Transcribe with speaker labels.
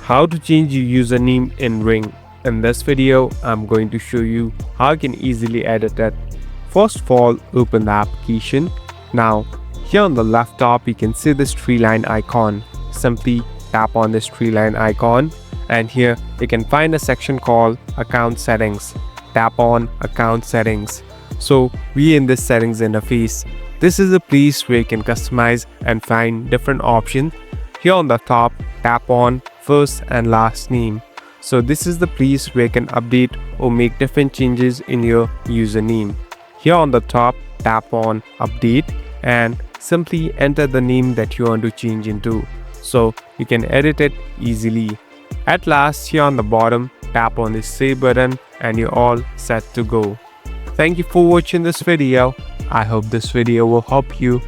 Speaker 1: How to change your username in Ring. In this video, I'm going to show you how you can easily edit it. First of all, open the application. Now, here on the left top, you can see this tree line icon. Simply tap on this tree line icon, and here you can find a section called Account Settings. Tap on Account Settings. So we in this settings interface. This is a place where you can customize and find different options. Here on the top, tap on first and last name. So this is the place where you can update or make different changes in your username. Here on the top, tap on update and simply enter the name that you want to change into. So you can edit it easily. At last, here on the bottom, tap on the save button and you're all set to go. Thank you for watching this video. I hope this video will help you